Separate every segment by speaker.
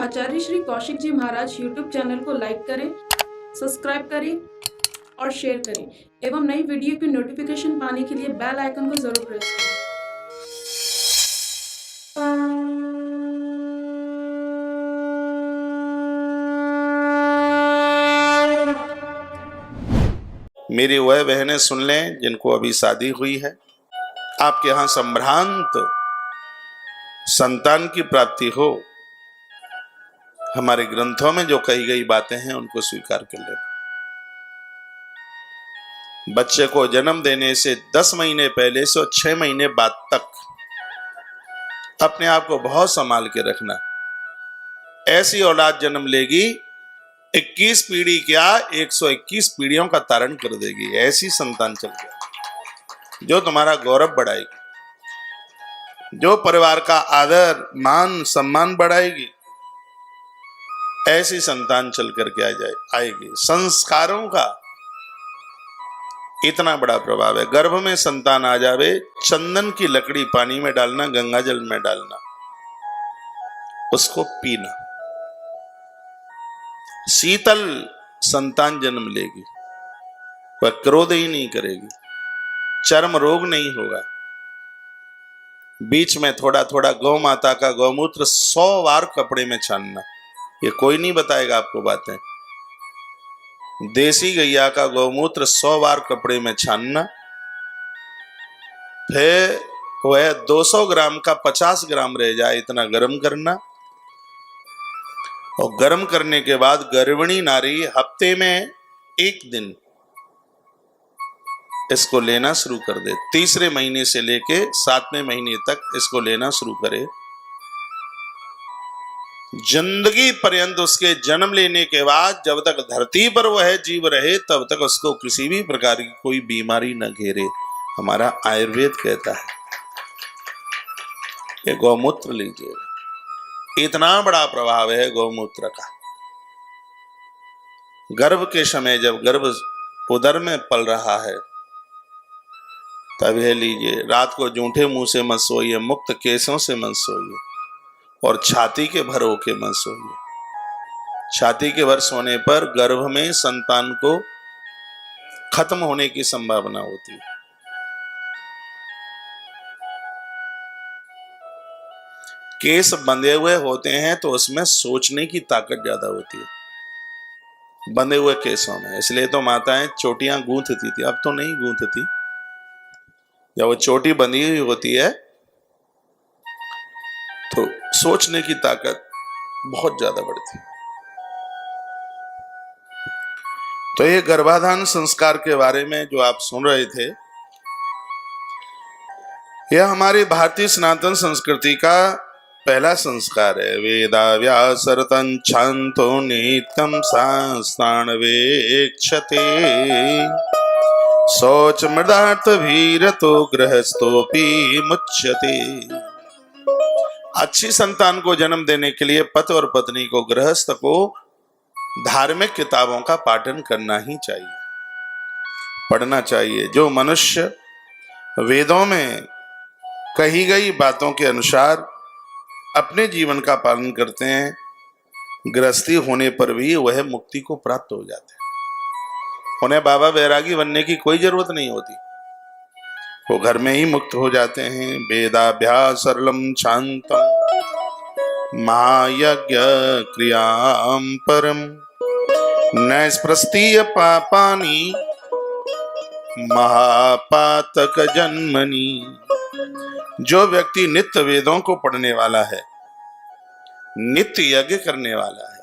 Speaker 1: आचार्य श्री कौशिक जी महाराज YouTube channel को like करें, subscribe करें और शेयर करें एवं नई वीडियो की नोटिफिकेशन पाने के लिए बेल आइकन को जरूर प्रेस करें।
Speaker 2: मेरी वह बहनें सुन लें जिनको अभी शादी हुई है, आपके यहाँ संभ्रांत संतान की प्राप्ति हो, हमारे ग्रंथों में जो कही गई बातें हैं उनको स्वीकार कर लेना। बच्चे को जन्म देने से 10 महीने पहले से और 6 महीने बाद तक अपने आप को बहुत संभाल के रखना। ऐसी औलाद जन्म लेगी 21 पीढ़ी क्या 121 पीढ़ियों का तारण कर देगी। ऐसी संतान चल गया जो तुम्हारा गौरव बढ़ाएगी, जो परिवार का आदर मान सम्मान बढ़ाएगी। ऐसी संतान चल करके आएगी। संस्कारों का इतना बड़ा प्रभाव है। गर्भ में संतान आ जावे, चंदन की लकड़ी पानी में डालना, गंगा जल में डालना, उसको पीना। शीतल संतान जन्म लेगी, वह क्रोध ही नहीं करेगी, चर्म रोग नहीं होगा। बीच में थोड़ा थोड़ा गौ माता का गौमूत्र 100 बार कपड़े में छानना। ये कोई नहीं बताएगा आपको बातें। देसी गैया का गौमूत्र 100 बार कपड़े में छानना, फिर वह 200 ग्राम का 50 ग्राम रह जाए इतना गर्म करना, और गर्म करने के बाद गर्भिणी नारी हफ्ते में 1 दिन इसको लेना शुरू कर दे। तीसरे महीने से लेके 7वें महीने तक इसको लेना शुरू करे। जिंदगी पर्यंत उसके जन्म लेने के बाद जब तक धरती पर वह जीव रहे तब तक उसको किसी भी प्रकार की कोई बीमारी न घेरे। हमारा आयुर्वेद कहता है। ये गौमूत्र लीजिए, इतना बड़ा प्रभाव है गौमूत्र का। गर्भ के समय जब गर्भ उदर में पल रहा है तब यह लीजिए। रात को जूठे मुंह से मत सोइए, मुक्त केसों से मत सोइए, और छाती के भर होके मत सोइए। छाती के भर सोने पर गर्भ में संतान को खत्म होने की संभावना होती है। केस बंधे हुए होते हैं तो उसमें सोचने की ताकत ज्यादा होती है बंधे हुए केसों में। इसलिए तो माताएं चोटियां गूंथती थी, अब तो नहीं गूंथती। जब वो चोटी बंधी हुई होती है तो सोचने की ताकत बहुत ज्यादा बढ़ती है। तो ये गर्भाधान संस्कार के बारे में जो आप सुन रहे थे, यह हमारी भारतीय सनातन संस्कृति का पहला संस्कार है। वेदा व्यासरतं छांतो नित्यं शास्त्रान् वेक्षते, शौच मृदार्थ भीरतो गृहस्थोपि मुच्यते। अच्छी संतान को जन्म देने के लिए पति और पत्नी को, गृहस्थ को धार्मिक किताबों का पाठन करना ही चाहिए, पढ़ना चाहिए। जो मनुष्य वेदों में कही गई बातों के अनुसार अपने जीवन का पालन करते हैं, गृहस्थी होने पर भी वह मुक्ति को प्राप्त हो जाते हैं। उन्हें बाबा बैरागी बनने की कोई जरूरत नहीं होती, वो घर में ही मुक्त हो जाते हैं। वेदाभ्यास सरलम शांतम महायज्ञ क्रियां परम नैस्पृष्टीय पापानि महापातक जन्मनि। जो व्यक्ति नित्य वेदों को पढ़ने वाला है, नित्य यज्ञ करने वाला है,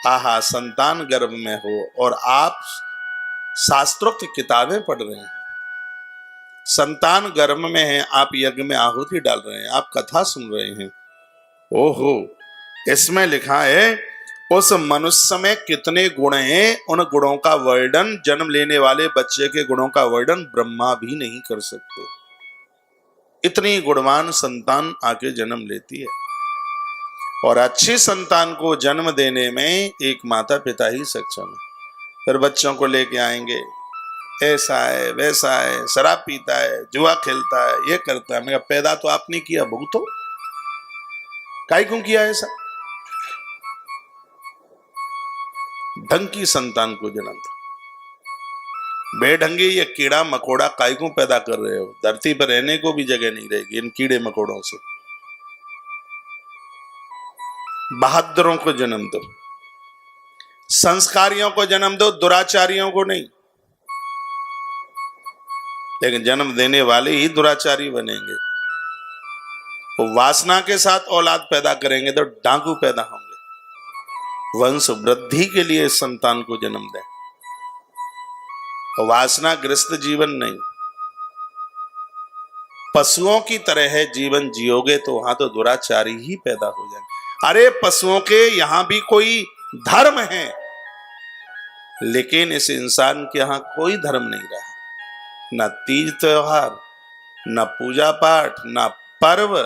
Speaker 2: आहा संतान गर्भ में हो और आप शास्त्रोक्त किताबें पढ़ रहे हैं, संतान गर्भ में है, आप यज्ञ में आहुति डाल रहे हैं, आप कथा सुन रहे हैं, ओहो, इसमें लिखा है उस मनुष्य में कितने गुण हैं। उन गुणों का वर्णन, जन्म लेने वाले बच्चे के गुणों का वर्णन ब्रह्मा भी नहीं कर सकते। इतनी गुणवान संतान आके जन्म लेती है। और अच्छी संतान को जन्म देने में एक माता पिता ही सक्षम है। फिर बच्चों को लेके आएंगे, ऐसा है वैसा है, शराब पीता है, जुआ खेलता है, ये करता है। मैं पैदा तो आपने किया, भुगतो। काहे क्यों किया ऐसा? ढंग की संतान को जन्म दो। बेढंगे ये कीड़ा मकोड़ा काय को पैदा कर रहे हो? धरती पर रहने को भी जगह नहीं रहेगी इन कीड़े मकोड़ों से। बहादुरों को जन्म दो, संस्कारियों को जन्म दो, दुराचारियों को नहीं। लेकिन जन्म देने वाले ही दुराचारी बनेंगे। वो वासना के साथ औलाद पैदा करेंगे तो डाकू पैदा होंगे। वंश वृद्धि के लिए संतान को जन्म दें, वासनाग्रस्त जीवन नहीं। पशुओं की तरह है जीवन जियोगे तो वहां तो दुराचारी ही पैदा हो जाएंगे। अरे पशुओं के यहां भी कोई धर्म है, लेकिन इस इंसान के यहां कोई धर्म नहीं रहा। न तीज त्योहार, न पूजा पाठ, न पर्व,